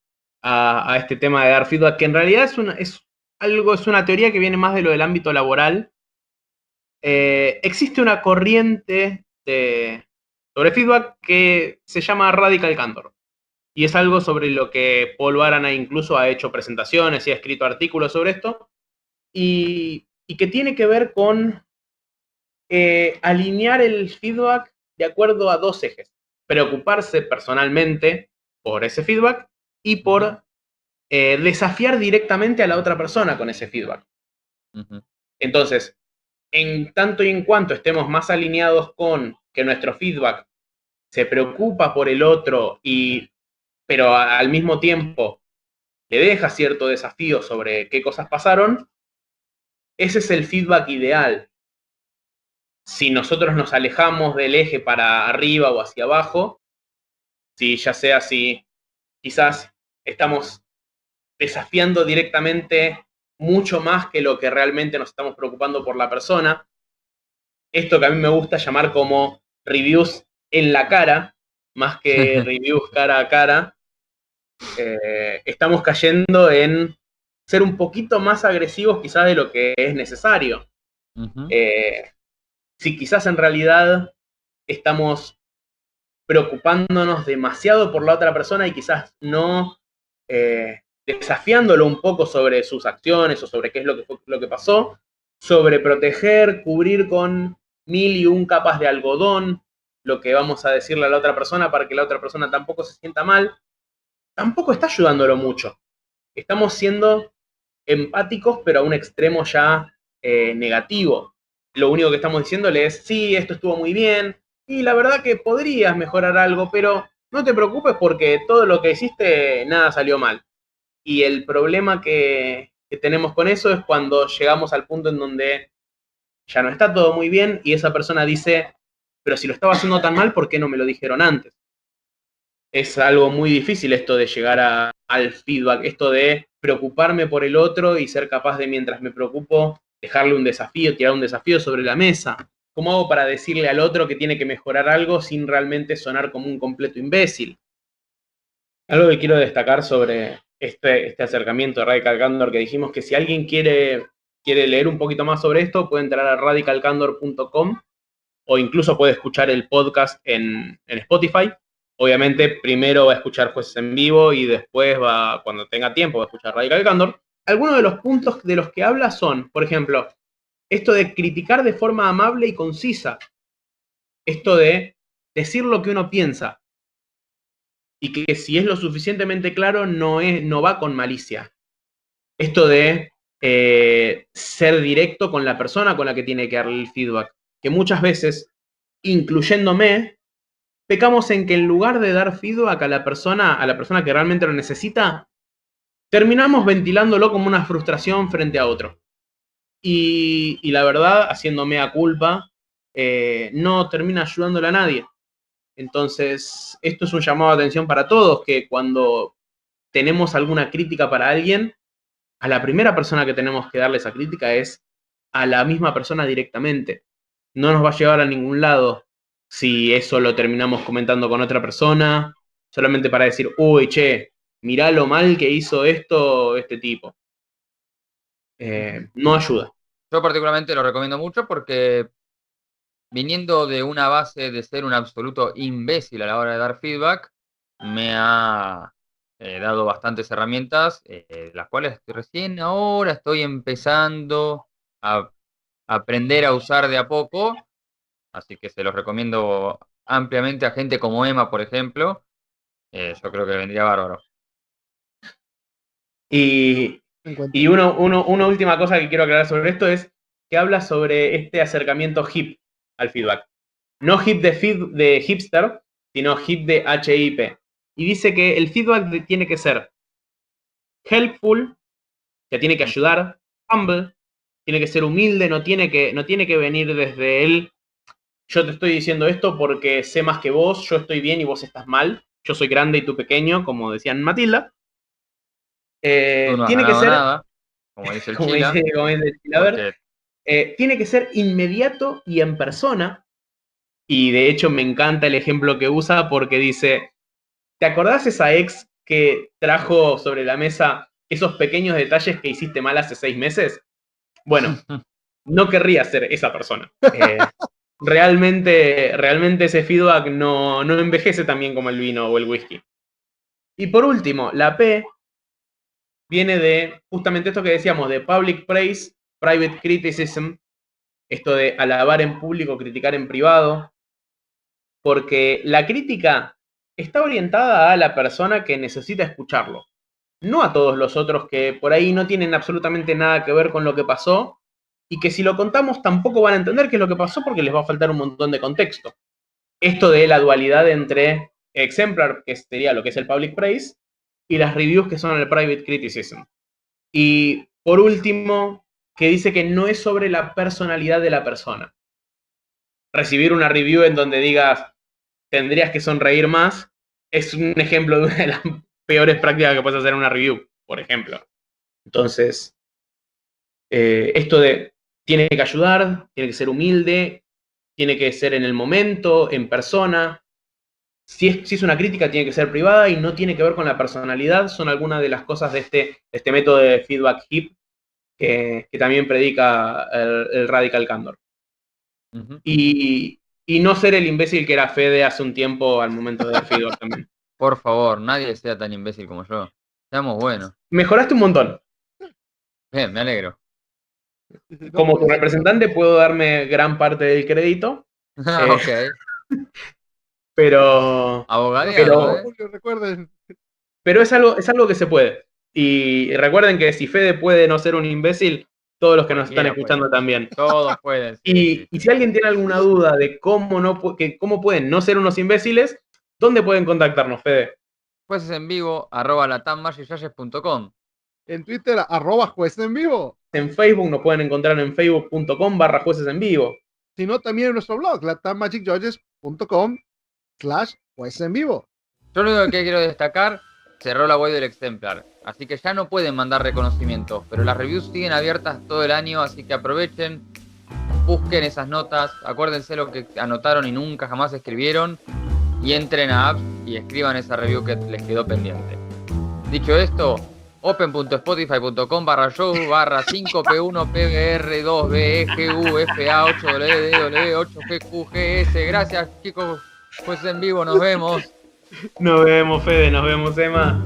Speaker 3: a este tema de dar feedback, que en realidad es una teoría que viene más de lo del ámbito laboral. Existe una corriente sobre feedback que se llama Radical Candor. Y es algo sobre lo que Paul Barana incluso ha hecho presentaciones y ha escrito artículos sobre esto. Y que tiene que ver con alinear el feedback de acuerdo a dos ejes. Preocuparse personalmente por ese feedback y por desafiar directamente a la otra persona con ese feedback. Entonces, en tanto y en cuanto estemos más alineados con que nuestro feedback se preocupa por el otro, pero al mismo tiempo le deja cierto desafío sobre qué cosas pasaron, ese es el feedback ideal. Si nosotros nos alejamos del eje para arriba o hacia abajo, ya sea si quizás estamos desafiando directamente mucho más que lo que realmente nos estamos preocupando por la persona, esto que a mí me gusta llamar como reviews en la cara, más que reviews cara a cara, estamos cayendo en ser un poquito más agresivos quizás de lo que es necesario. Si quizás en realidad estamos preocupándonos demasiado por la otra persona y quizás no desafiándolo un poco sobre sus acciones o sobre qué es lo que pasó, sobre proteger, cubrir con 1001 capas de algodón lo que vamos a decirle a la otra persona para que la otra persona tampoco se sienta mal, tampoco está ayudándolo mucho. Estamos siendo empáticos, pero a un extremo ya negativo. Lo único que estamos diciéndole es, sí, esto estuvo muy bien, y la verdad que podrías mejorar algo, pero no te preocupes porque todo lo que hiciste, nada salió mal. Y el problema que tenemos con eso es cuando llegamos al punto en donde ya no está todo muy bien y esa persona dice, pero si lo estaba haciendo tan mal, ¿por qué no me lo dijeron antes? Es algo muy difícil esto de llegar al feedback, esto de preocuparme por el otro y ser capaz de, mientras me preocupo, dejarle un desafío, tirar un desafío sobre la mesa. ¿Cómo hago para decirle al otro que tiene que mejorar algo sin realmente sonar como un completo imbécil? Algo que quiero destacar sobre este acercamiento de Radical Candor, que dijimos que si alguien quiere leer un poquito más sobre esto, puede entrar a radicalcandor.com o incluso puede escuchar el podcast en Spotify. Obviamente, primero va a escuchar Jueces en Vivo y después cuando tenga tiempo, va a escuchar Radical Candor. Algunos de los puntos de los que habla son, por ejemplo, esto de criticar de forma amable y concisa. Esto de decir lo que uno piensa. Y que si es lo suficientemente claro, no va con malicia. Esto de ser directo con la persona con la que tiene que darle el feedback. Que muchas veces, incluyéndome, pecamos en que en lugar de dar feedback a la persona que realmente lo necesita, terminamos ventilándolo como una frustración frente a otro. Y la verdad, haciéndome a culpa, no termina ayudándole a nadie. Entonces, esto es un llamado de atención para todos, que cuando tenemos alguna crítica para alguien, a la primera persona que tenemos que darle esa crítica es a la misma persona directamente. No nos va a llevar a ningún lado si eso lo terminamos comentando con otra persona, solamente para decir, uy, che, mirá lo mal que hizo este tipo. No ayuda.
Speaker 2: Yo particularmente lo recomiendo mucho porque viniendo de una base de ser un absoluto imbécil a la hora de dar feedback, me ha dado bastantes herramientas, las cuales recién ahora estoy empezando a aprender a usar de a poco, así que se los recomiendo ampliamente a gente como Emma, por ejemplo. Yo creo que vendría bárbaro.
Speaker 3: Y una última cosa que quiero aclarar sobre esto es que habla sobre este acercamiento hip al feedback. No hip de hipster, sino hip de HIP. Y dice que el feedback tiene que ser helpful, que tiene que ayudar, humble, tiene que ser humilde, no tiene que venir desde él. Yo te estoy diciendo esto porque sé más que vos, yo estoy bien y vos estás mal, yo soy grande y tú pequeño, como decían Matilda.
Speaker 2: Tú no has
Speaker 3: Tiene que
Speaker 2: ganado
Speaker 3: ser,
Speaker 2: nada, como dice el
Speaker 3: como
Speaker 2: Chila.
Speaker 3: dice el Chilaver,
Speaker 2: porque
Speaker 3: tiene que ser inmediato y en persona. Y de hecho me encanta el ejemplo que usa porque dice, ¿te acordás esa ex que trajo sobre la mesa esos pequeños detalles que hiciste mal hace 6 meses? Bueno, no querría ser esa persona. Realmente ese feedback no envejece tan bien como el vino o el whisky. Y por último, la P viene de justamente esto que decíamos, de public praise, private criticism, esto de alabar en público, criticar en privado, porque la crítica está orientada a la persona que necesita escucharlo, no a todos los otros que por ahí no tienen absolutamente nada que ver con lo que pasó y que si lo contamos tampoco van a entender qué es lo que pasó porque les va a faltar un montón de contexto. Esto de la dualidad entre exemplar, que sería lo que es el public praise, y las reviews que son el private criticism. Y por último, que dice que no es sobre la personalidad de la persona. Recibir una review en donde digas, tendrías que sonreír más, es un ejemplo de una de las peores prácticas que puedes hacer en una review, por ejemplo. Entonces, esto de tiene que ayudar, tiene que ser humilde, tiene que ser en el momento, en persona. Si es una crítica, tiene que ser privada y no tiene que ver con la personalidad. Son algunas de las cosas de este método de feedback hip que también predica el Radical Candor. Y no ser el imbécil que era Fede hace un tiempo al momento del feedback también.
Speaker 2: Por favor, nadie sea tan imbécil como yo. Seamos buenos.
Speaker 3: Mejoraste un montón.
Speaker 2: Bien, me alegro.
Speaker 3: Como tu representante puedo darme gran parte del crédito.
Speaker 2: Ok.
Speaker 3: Pero
Speaker 2: Abogadeado,
Speaker 1: recuerden.
Speaker 3: pero es algo que se puede. Y recuerden que si Fede puede no ser un imbécil, todos los que nos están escuchando también.
Speaker 2: Todos pueden. Sí.
Speaker 3: Y si alguien tiene alguna duda de cómo pueden no ser unos imbéciles, ¿dónde pueden contactarnos, Fede?
Speaker 2: Jueces en vivo, @latammargillalles.com.
Speaker 1: En Twitter, @jueces en vivo.
Speaker 3: En Facebook nos pueden encontrar en facebook.com/jueces en vivo.
Speaker 1: Sino también en nuestro blog, latammagic.com/jueces en vivo.
Speaker 2: Yo lo único que quiero destacar, cerró la web del Exemplar, así que ya no pueden mandar reconocimientos, pero las reviews siguen abiertas todo el año, así que aprovechen, busquen esas notas, acuérdense lo que anotaron y nunca jamás escribieron, y entren a apps y escriban esa review que les quedó pendiente. Dicho esto, open.spotify.com/show/5P1PBR2BGUFA8WDW8GQGS. Gracias, chicos, pues en vivo, nos vemos.
Speaker 3: Nos vemos, Fede, nos vemos, Emma.